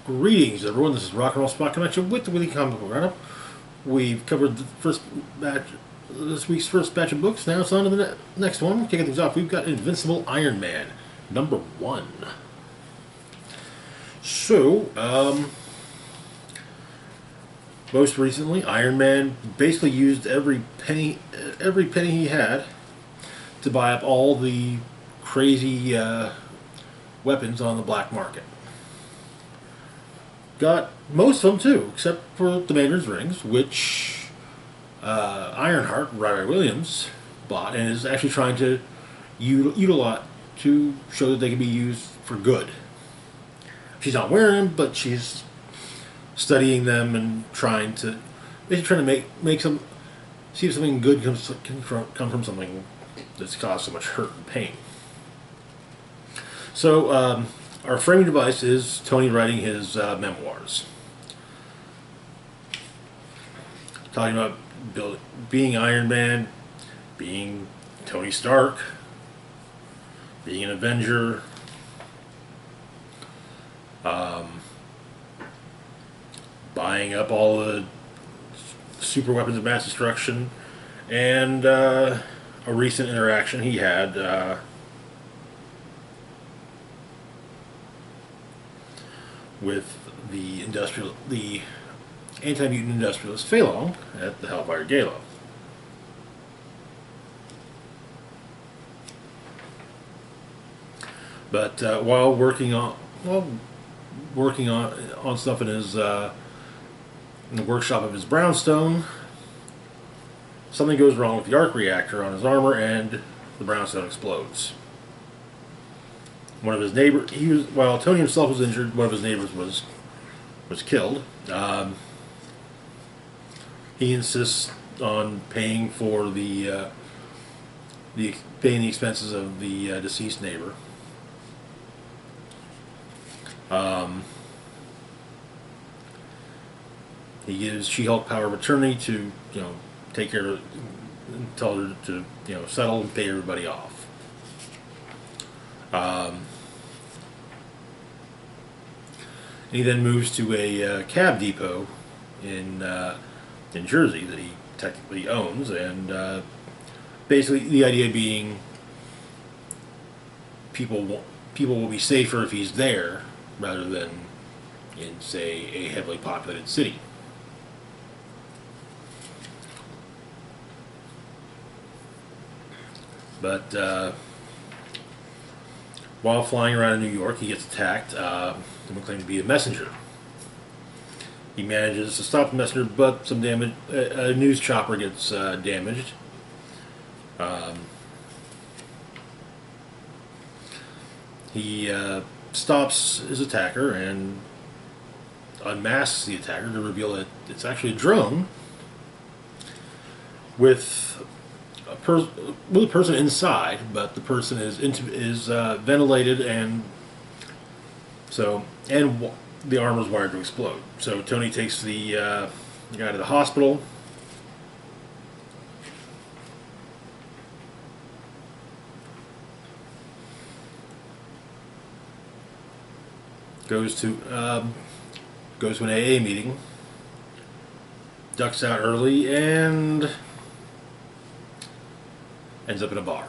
Greetings, everyone. This is Rock and Roll Spot Connection with the Weekly Comic Book Roundup. We've covered the first batch, this week's first batch of books. Now it's on to the next one. Kicking things off, we've got Invincible Iron Man, #1. So, most recently, Iron Man basically used every penny he had to buy up all the crazy weapons on the black market. Got most of them too, except for the Mandarin's rings, which Ironheart, Riley Williams, bought and is actually trying to utilize to show that they can be used for good. She's not wearing them, but she's studying them and basically trying to make some, see if something good come from something that's caused so much hurt and pain. So our framing device is Tony writing his memoirs, talking about being Iron Man, being Tony Stark, being an Avenger, buying up all the super weapons of mass destruction, and a recent interaction he had with the anti-mutant industrialist Photon at the Hellfire Gala. But while working on stuff in his in the workshop of his brownstone, something goes wrong with the arc reactor on his armor, and the brownstone explodes. One of his neighbors, while Tony himself was injured, one of his neighbors was killed. He insists on paying for the expenses of the deceased neighbor. He gives She-Hulk power of attorney to take care of, tell her to settle and pay everybody off. He then moves to a cab depot in Jersey that he technically owns, and basically the idea being people will be safer if he's there rather than in, say, a heavily populated city. But while flying around in New York, he gets attacked and claimed to be a messenger. He manages to stop the messenger, but some damage. A news chopper gets damaged. He stops his attacker and unmasks the attacker to reveal that it's actually a drone with a person inside, but the person is ventilated, and the armor is wired to explode. So Tony takes the guy to the hospital. Goes to an AA meeting. Ducks out early and ends up in a bar.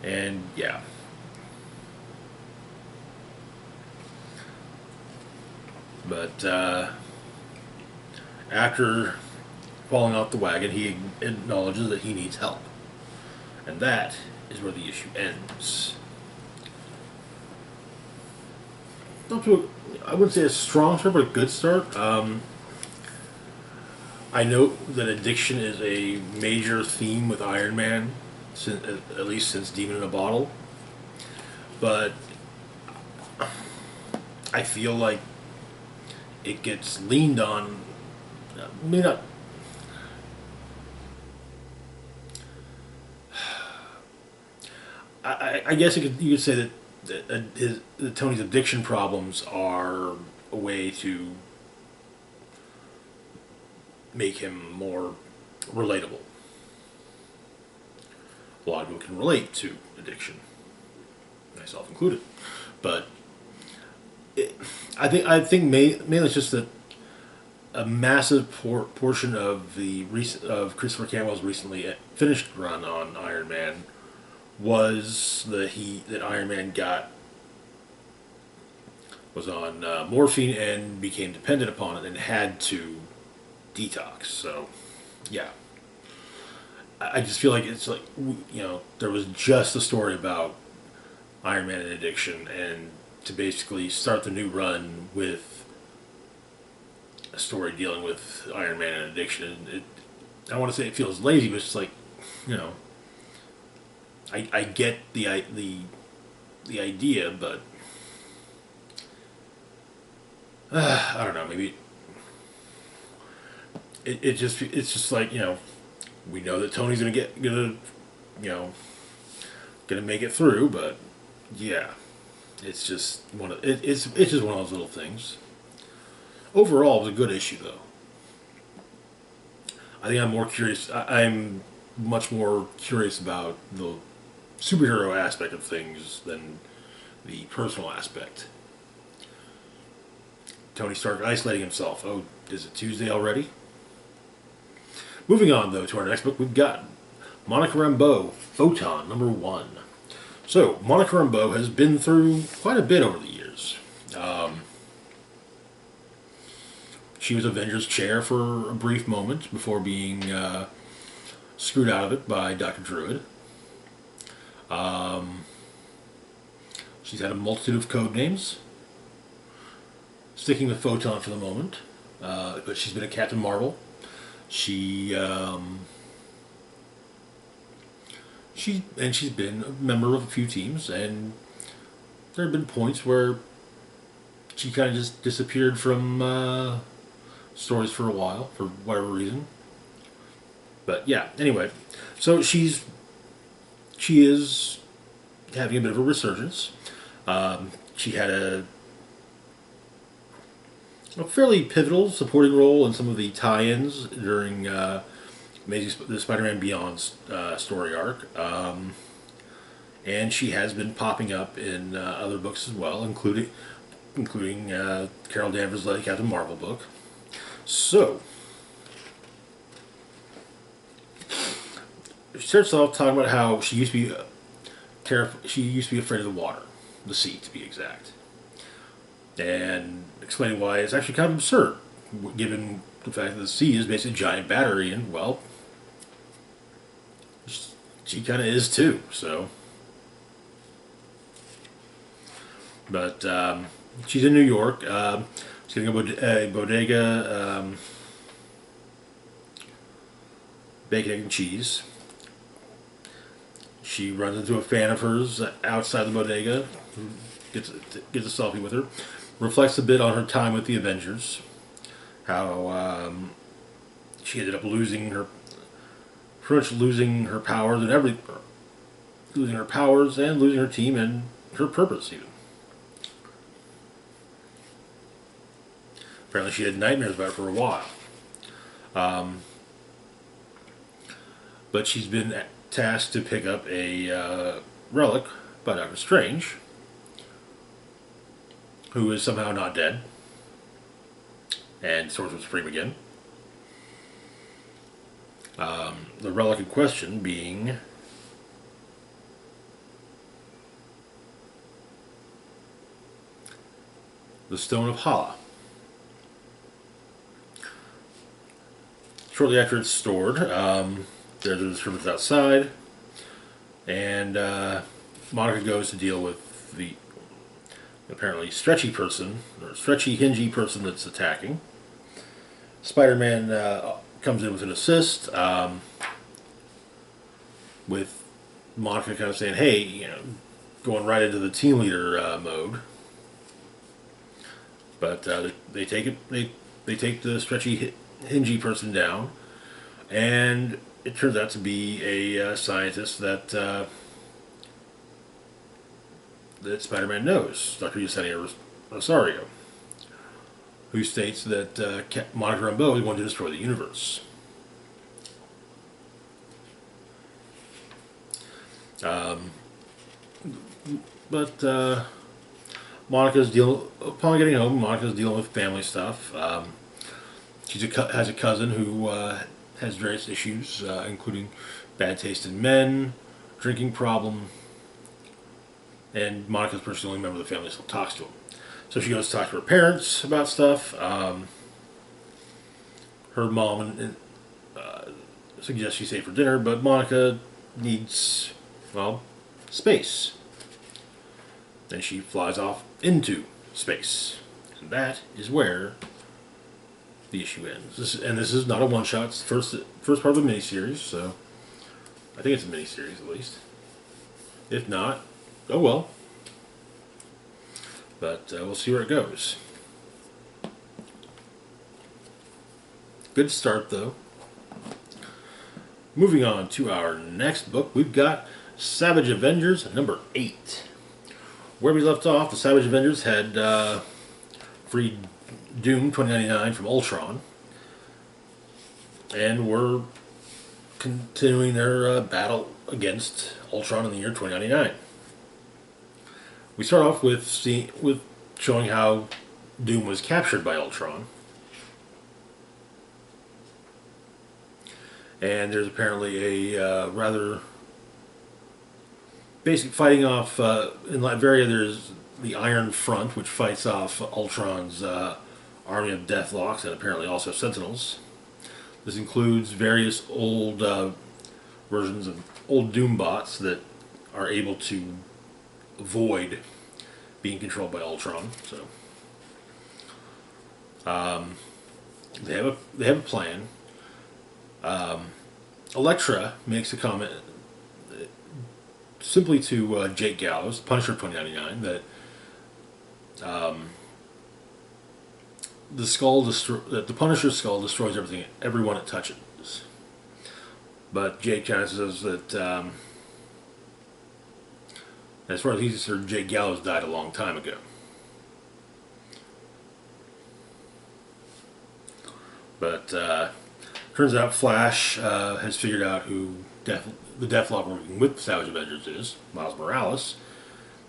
And yeah. But after falling off the wagon, he acknowledges that he needs help. And that is where the issue ends. I wouldn't say a strong start, but a good start. I note that addiction is a major theme with Iron Man, at least since Demon in a Bottle. But I feel like it gets leaned on. Maybe not. I guess you could say that Tony's addiction problems are a way to make him more relatable. A lot of people can relate to addiction. myself included. But I think mainly it's just that a massive portion of Christopher Campbell's recently finished run on Iron Man was that Iron Man was on morphine and became dependent upon it and had to detox. So, yeah, I just feel like it's like there was just a story about Iron Man and addiction, and to basically start the new run with a story dealing with Iron Man and addiction. I want to say it feels lazy, but it's like, you know, I get the idea, but I don't know. Maybe it's just like we know that Tony's gonna make it through, but yeah, it's just it's just one of those little things. Overall, it was a good issue, though. I think I'm more curious. I'm much more curious about the superhero aspect of things than the personal aspect. Tony Stark isolating himself. Oh, is it Tuesday already? Moving on, though, to our next book, we've got Monica Rambeau, Photon, #1. So, Monica Rambeau has been through quite a bit over the years. She was Avengers chair for a brief moment before being screwed out of it by Dr. Druid. She's had a multitude of code names. Sticking with Photon for the moment, but she's been a Captain Marvel. She's been a member of a few teams, and there have been points where she kind of just disappeared from stories for a while for whatever reason. But yeah, anyway, so she is having a bit of a resurgence. She had a fairly pivotal supporting role in some of the tie-ins during the Spider-Man Beyond story arc, and she has been popping up in other books as well, including Carol Danvers' Captain Marvel book. So she starts off talking about how she used to be she used to be afraid of the water, the sea to be exact, and explaining why it's actually kind of absurd, given the fact that the sea is basically a giant battery, and well, she kind of is too. So, but she's in New York. She's getting a bodega, bacon, egg, and cheese. She runs into a fan of hers outside the bodega, who gets a selfie with her. Reflects a bit on her time with the Avengers, how she ended up losing her powers and losing her powers and losing her team and her purpose even. Apparently, she had nightmares about it for a while. But she's been tasked to pick up a relic by Doctor Strange, who is somehow not dead, and Sorcerer Supreme again. The relic in question being the Stone of Hala. Shortly after it's stored, there's a disturbance outside, and Monica goes to deal with the apparently stretchy hingy person that's attacking. Spider-Man comes in with an assist, with Monica kind of saying, "Hey, going right into the team leader mode." But they take it. They take the stretchy hingy person down, and it turns out to be a scientist that Spider-Man knows, Dr. Yesenia Rosario, who states that Monica Rambeau is going to destroy the universe. But Monica's upon getting home, Monica's dealing with family stuff. Has a cousin who has various issues, including bad taste in men, drinking problem, and Monica's the only member of the family that still talks to him. So she goes to talk to her parents about stuff. Her mom suggests she stay for dinner, but Monica needs, well, space. Then she flies off into space. And that is where the issue ends. This is not a one-shot. It's the first part of a miniseries, so I think it's a miniseries at least. If not, oh well. But we'll see where it goes. Good start, though. Moving on to our next book, we've got Savage Avengers number 8. Where we left off, the Savage Avengers had freed Doom 2099 from Ultron, and were continuing their battle against Ultron in the year 2099. We start off with showing how Doom was captured by Ultron. And there's apparently a rather basic fighting off. In Latveria, there's the Iron Front, which fights off Ultron's army of Deathlocks, and apparently also Sentinels. This includes various old versions of old Doom bots that are able to avoid being controlled by Ultron. So they have a plan. Elektra makes a comment simply to Jake Gallows, Punisher 2099, that the Punisher's skull destroys everyone it touches. But Jake kind of says that as far as he's concerned, Jake Gallows died a long time ago. But turns out Flash has figured out who the Deathlock working with the Savage Avengers is, Miles Morales,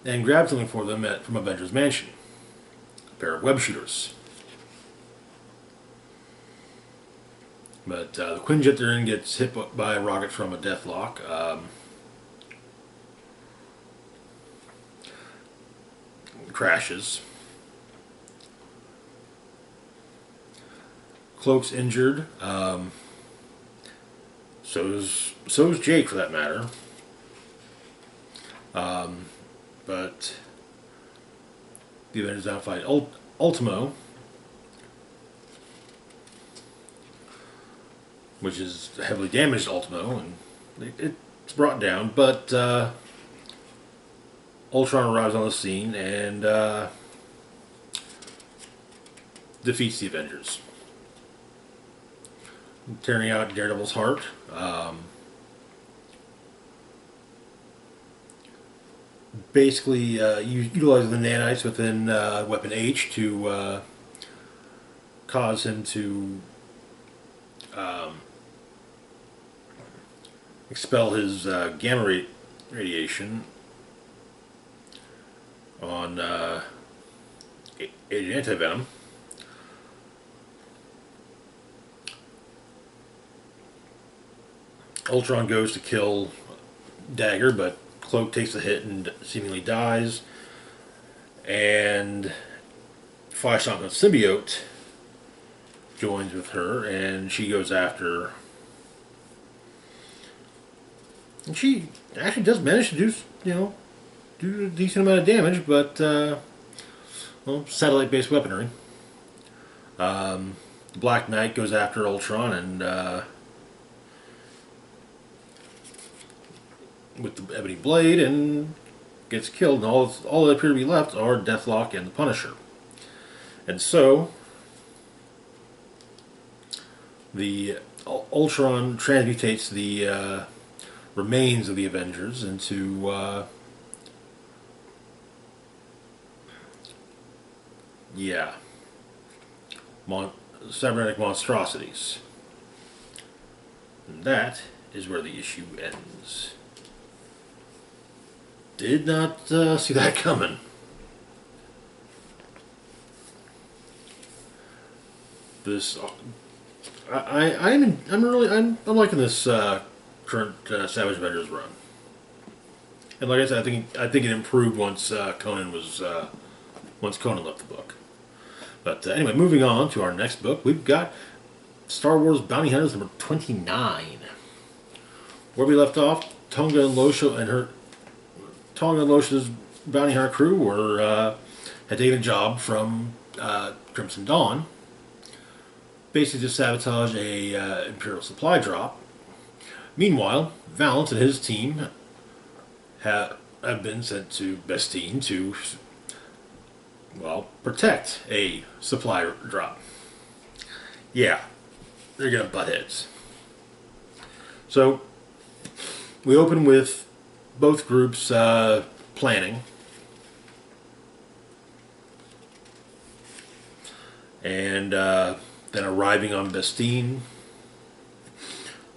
and grabbed something for them from Avengers Mansion. A pair of web shooters. But the Quinjet they're in gets hit by a rocket from a Deathlock. Crashes. Cloak's injured. So is Jake, for that matter. But the Avengers now fight Ultimo, which is heavily damaged Ultimo, and it's brought down. But Ultron arrives on the scene and defeats the Avengers, tearing out Daredevil's heart. Basically, utilizing the nanites within Weapon H to cause him to expel his gamma radiation on Agent Anti-Venom. Ultron goes to kill Dagger, but Cloak takes a hit and seemingly dies. And Flash the symbiote joins with her, and she goes after. And she actually does manage to do a decent amount of damage, but satellite-based weaponry. The Black Knight goes after Ultron and with the ebony blade and gets killed, and all that appear to be left are Deathlock and the Punisher. And so the Ultron transmutates the remains of the Avengers into cybernetic monstrosities. And that is where the issue ends. Did not see that coming. This, I'm liking this current Savage Avengers run. And like I said, I think it improved once once Conan left the book. But anyway, moving on to our next book, we've got Star Wars Bounty Hunters number 29. Where we left off, Tonga and Losha's bounty hunter crew had taken a job from Crimson Dawn, basically to sabotage a Imperial supply drop. Meanwhile, Valance and his team have been sent to Bestine to, well, protect a supply drop. Yeah, they're gonna butt heads. So we open with both groups planning, and then arriving on Bestine.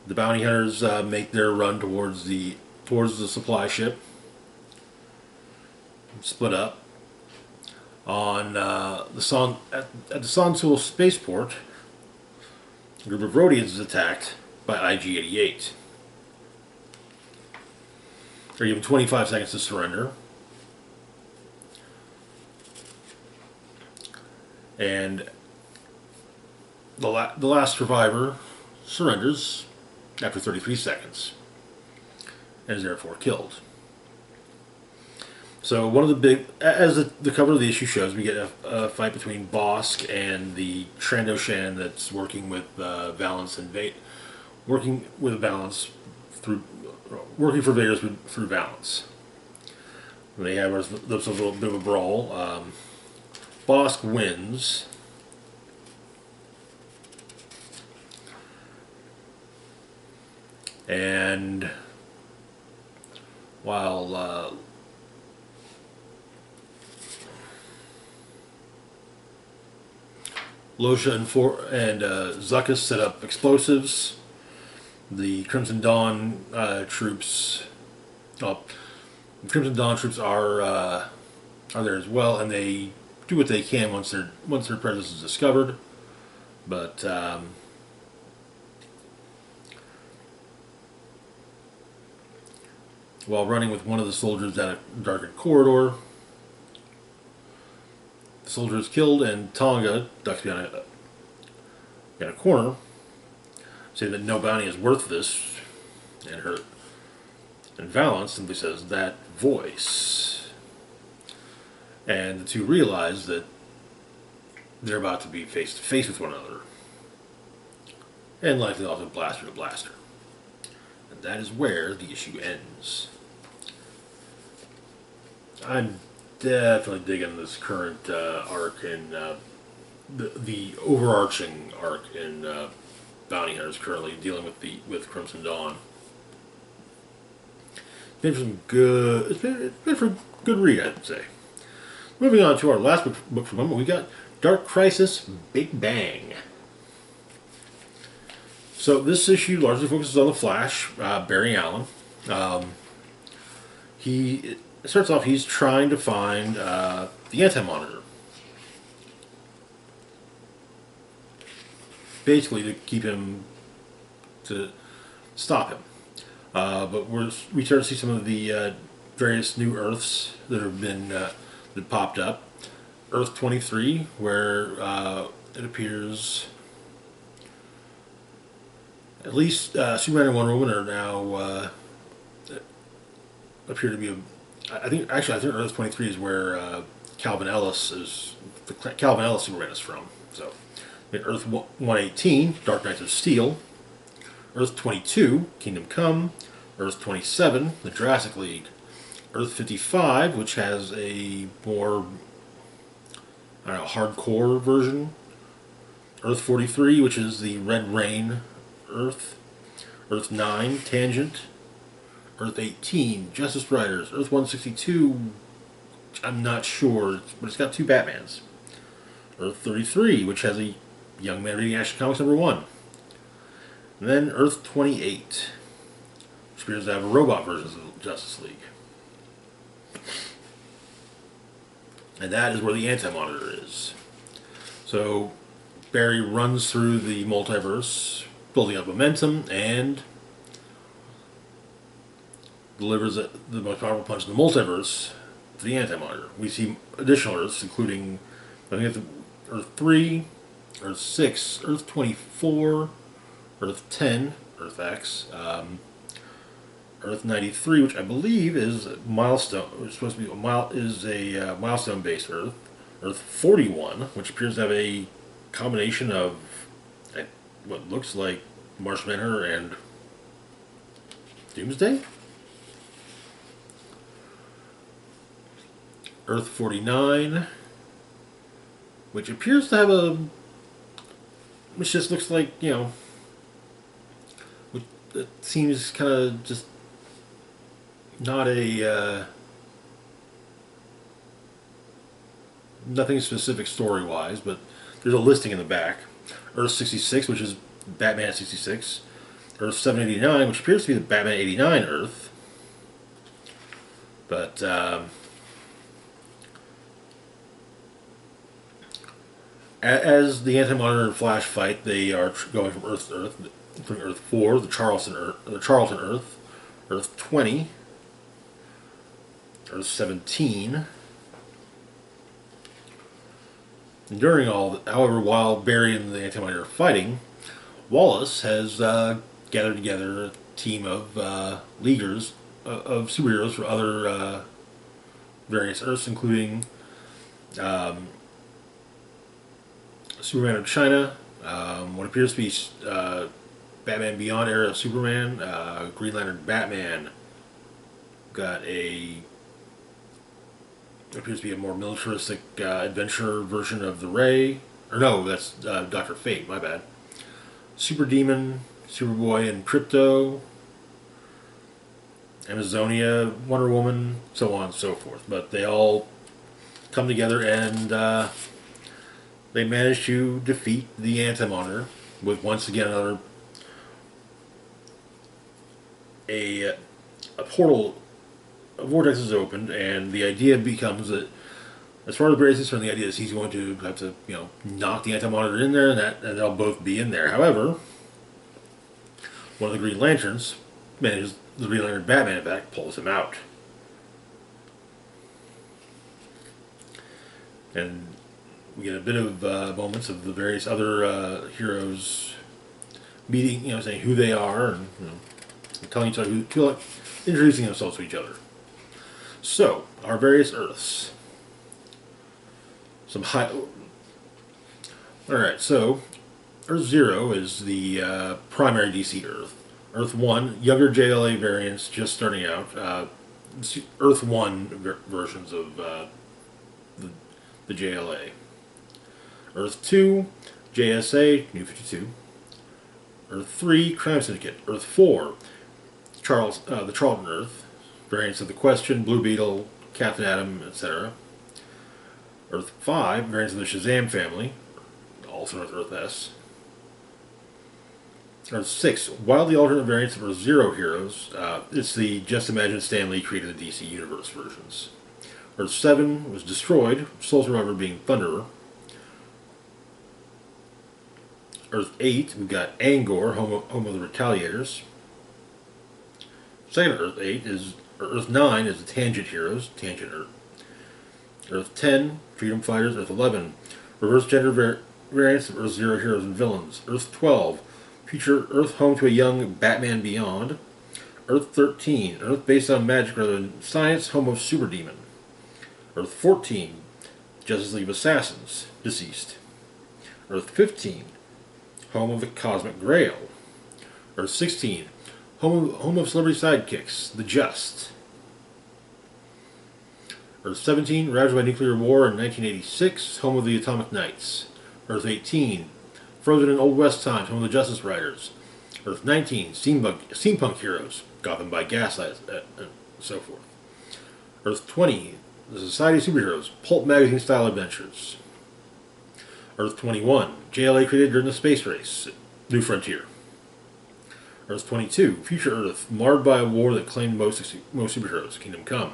The bounty hunters make their run towards the supply ship. Split up on at the Sonsul spaceport. A group of Rhodians is attacked by IG-88. They're given 25 seconds to surrender. And the last survivor surrenders after 33 seconds and is therefore killed. So one of the big, as the cover of the issue shows, we get a fight between Bosk and the Trandoshan that's working with Valance and working for Vader through Valance. And they have a little bit of a brawl. Bosk wins. And while Losha and Zuckuss set up explosives, the Crimson Dawn troops, well, the Crimson Dawn troops are there as well, and they do what they can once their presence is discovered. But while running with one of the soldiers down a darkened corridor, the soldier is killed, and Tonga ducks behind a corner, saying that no bounty is worth this, and Valance simply says, "That voice." And the two realize that they're about to be face to face with one another, and likely also blaster to blaster. And that is where the issue ends. I'm definitely digging this current arc in the overarching arc in Bounty Hunters currently dealing with Crimson Dawn. It's been for a good read, I'd say. Moving on to our last book for the moment, we got Dark Crisis Big Bang. So this issue largely focuses on the Flash, Barry Allen. It starts off, he's trying to find the Anti-Monitor. Basically to stop him. But we start to see some of the various new Earths that have been that popped up. Earth 23, where it appears at least Superman and Wonder Woman are now appear to be I think Earth 23 is where Calvin Ellis Superman is from. So Earth 118, Dark Knights of Steel. Earth 22, Kingdom Come. Earth 27, the Jurassic League. Earth 55, which has a more, hardcore version. Earth 43, which is the Red Rain Earth. Earth 9, Tangent. Earth 18, Justice Riders. Earth 162, I'm not sure, but it's got two Batmans. Earth 33, which has a Young Man Reading Action Comics #1. And then Earth 28, which appears to have a robot version of the Justice League. And that is where the Anti-Monitor is. So Barry runs through the multiverse, building up momentum, and delivers the most powerful punch in the multiverse to the Anti-Monitor. We see additional Earths, including, I think it's Earth 3, Earth 6, Earth 24, Earth 10, Earth X, Earth 93, which I believe is milestone. It's supposed to be a milestone-based Earth. Earth 41, which appears to have a combination of what looks like Martian Manhunter and Doomsday. Earth 49, which appears to have which just looks like, it seems kind of just not nothing specific story-wise, but there's a listing in the back. Earth 66, which is Batman 66. Earth 789, which appears to be the Batman 89 Earth. But, as the Anti-Monitor and Flash fight, they are going from Earth to Earth, including Earth 4, the Charlton Earth, Earth 20, Earth 17. And during however, while Barry and the Anti-Monitor are fighting, Wallace has gathered together a team of leaguers of superheroes for other various Earths, including Superman of China, what appears to be Batman Beyond era of Superman, Green Lantern Batman, got what appears to be a more militaristic adventure version of the Ray, or no, that's Dr. Fate, my bad. Super Demon, Superboy, and Crypto, Amazonia, Wonder Woman, so on and so forth. But they all come together and they manage to defeat the Anti-Monitor with, once again, a portal, a vortex is opened, and the idea becomes that, as far as Barry's concerned, the idea is he's going to have to, knock the Anti-Monitor in there, and they'll both be in there. However, one of the Green Lanterns manages, the Green Lantern Batman, in fact, pulls him out. And we get a bit of moments of the various other heroes meeting, saying who they are, and telling each other, introducing themselves to each other. So, our various Earths. Alright, so Earth 0 is the primary DC Earth. Earth 1, younger JLA variants just starting out. Earth 1 versions of the JLA. Earth 2, JSA, New 52. Earth 3, Crime Syndicate. Earth 4, the Charlton Earth, variants of the Question, Blue Beetle, Captain Atom, etc. Earth 5, variants of the Shazam family, also known as Earth S. Earth 6, wildly alternate variants of Earth 0 heroes. It's the Just Imagine Stan Lee created the DC Universe versions. Earth 7 was destroyed, sole survivor being Thunderer. Earth 8, we've got Angor, home of the Retaliators. Second Earth 9 is the Tangent Heroes, Tangent Earth. Earth 10, Freedom Fighters. Earth 11, reverse gender variants of Earth 0 heroes and villains. Earth 12, future Earth home to a young Batman Beyond. Earth 13, Earth based on magic rather than science, home of Super Demon. Earth 14, Justice League of Assassins, deceased. Earth 15, home of the Cosmic Grail. Earth 16, home of celebrity sidekicks, the Just. Earth 17, ravaged by nuclear war in 1986, home of the Atomic Knights. Earth 18, frozen in Old West times, home of the Justice Riders. Earth 19, steampunk heroes, Gotham by Gaslight, and so forth. Earth 20, the Society of Superheroes, pulp magazine style adventures. Earth 21, JLA created during the space race, New Frontier. Earth 22, future Earth, marred by a war that claimed most superheroes, Kingdom Come.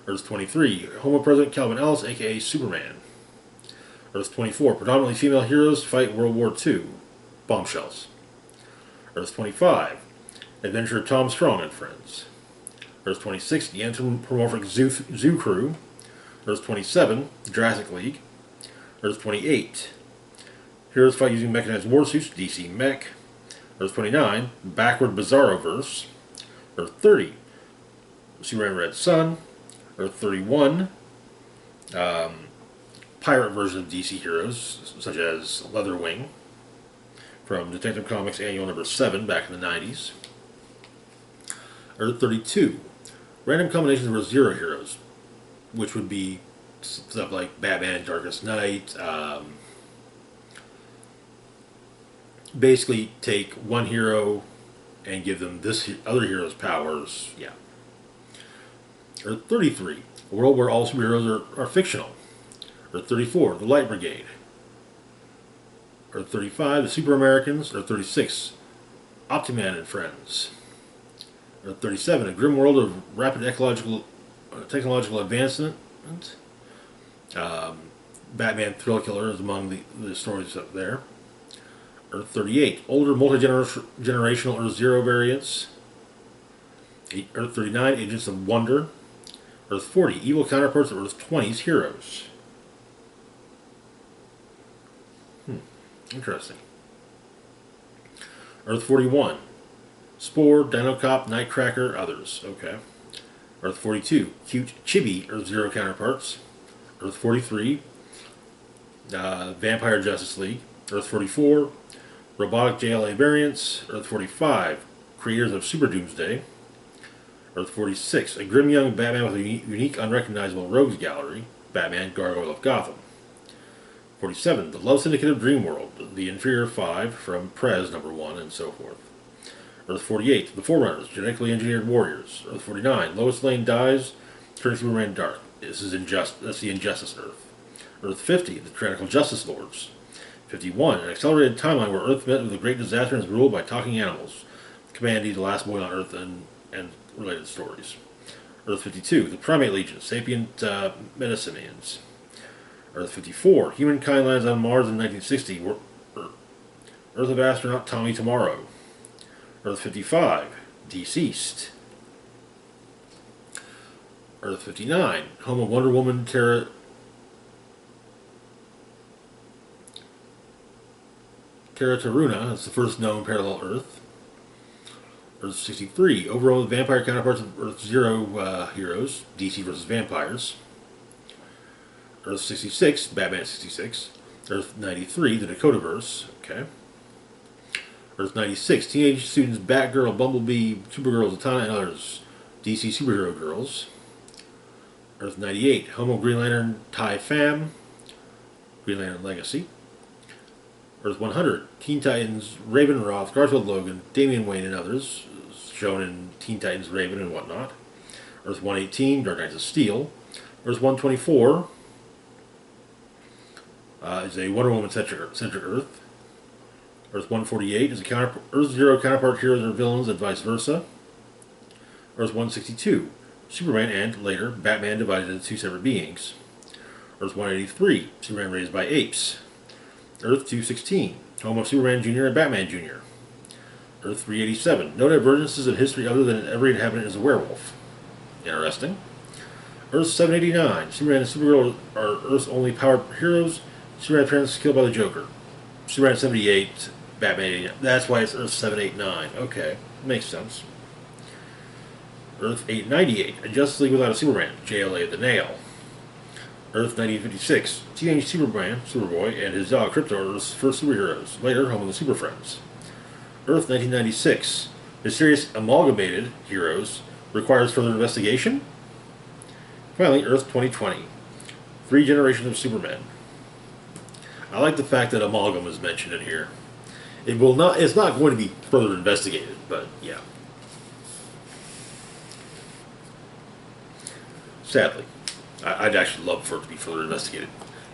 Earth 23, Homo President Calvin Ellis, aka Superman. Earth 24, predominantly female heroes fight World War II. Bombshells. Earth 25, Adventure Tom Strong and Friends. Earth 26, the Anthropomorphic Zoo Crew. Earth 27, Jurassic League. Earth 28, Heroes fight using mechanized warsuits, DC Mech. Earth 29, Backward Bizarroverse. Earth 30, Superman Red Sun. Earth 31, pirate version of DC heroes, such as Leatherwing, from Detective Comics Annual number 7 back in the 90s. Earth 32, random combinations of Earth Zero heroes, which would be stuff like Batman, Darkest Night. Basically, take one hero and give them this other hero's powers. Yeah. Earth 33, a world where all superheroes are fictional. Earth 34, the Light Brigade. Earth 35, the Super Americans. Earth 36, Optiman and Friends. Earth 37, a grim world of rapid technological advancement. Batman Thrill Killer is among the stories up there. Earth 38, older multi-generational Earth Zero variants. Earth 39, Agents of Wonder. Earth 40, evil counterparts of Earth 20's heroes. Interesting. Earth 41, Spore, Dinocop, Nightcracker, others. Okay. Earth 42, cute chibi Earth Zero counterparts. Earth 43, Vampire Justice League. Earth 44, robotic JLA variants. Earth 45, creators of Super Doomsday. Earth 46, a grim young Batman with a unique, unrecognizable rogues gallery. Batman, Gargoyle of Gotham. 47, the Love Syndicate of Dreamworld, the Inferior Five from Prez number 1, and so forth. Earth 48, the Forerunners, genetically engineered warriors. Earth 49, Lois Lane dies, turning Superman dark. That's the Injustice Earth. Earth 50, the tyrannical Justice Lords. 51, an accelerated timeline where Earth met with a great disaster and is ruled by talking animals. Commandy, the last boy on Earth, and related stories. Earth 52, the Primate Legion, sapient metasimians. Earth 54, humankind lands on Mars in 1960. Earth of astronaut Tommy Tomorrow. Earth 55, deceased. Earth 59, home of Wonder Woman Terra Taruna. That's the first known parallel Earth. Earth 63, overall the vampire counterparts of Earth Zero heroes, DC versus vampires. Earth 66, Batman 66. Earth 93, the Dakotaverse. Okay. Earth 96, teenage students Batgirl, Bumblebee, Supergirl, Zatanna, and others. DC superhero girls. Earth 98, Homo Green Lantern Tai Fam. Green Lantern Legacy. Earth 100, Teen Titans Raven Roth, Garfield Logan, Damian Wayne, and others, shown in Teen Titans Raven and whatnot. Earth 118, Dark Knights of Steel. Earth 124 is a Wonder Woman-centric Earth. Earth 148 is a Earth Zero counterpart heroes or villains and vice versa. Earth 162, Superman and, later, Batman divided into two separate beings. Earth 183, Superman raised by apes. Earth 216, home of Superman Jr. and Batman Jr. Earth 387, no divergences in history other than every inhabitant is a werewolf. Interesting. Earth 789, Superman and Supergirl are Earth's only powered heroes. Superman apparently killed by the Joker. Superman 78, Batman 89. That's why it's Earth 789. Okay, makes sense. Earth 898, a Justice League without a Superman. JLA the Nail. Earth 1956, teenage Superboy, and his dog Krypto are Earth's first superheroes. Later, home of the Super Friends. Earth 1996, mysterious amalgamated heroes, requires further investigation. Finally, Earth 2020, 3 generations of Supermen. I like the fact that amalgam is mentioned in here. It's not going to be further investigated, but yeah. Sadly. I'd actually love for it to be further investigated.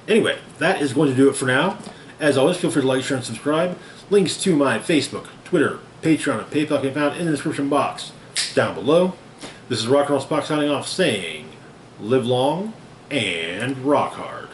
Anyway, that is going to do it for now. As always, feel free to like, share, and subscribe. Links to my Facebook, Twitter, Patreon, and PayPal can be found in the description box down below. This is Rock and Roll Spock signing off, saying live long, and rock hard.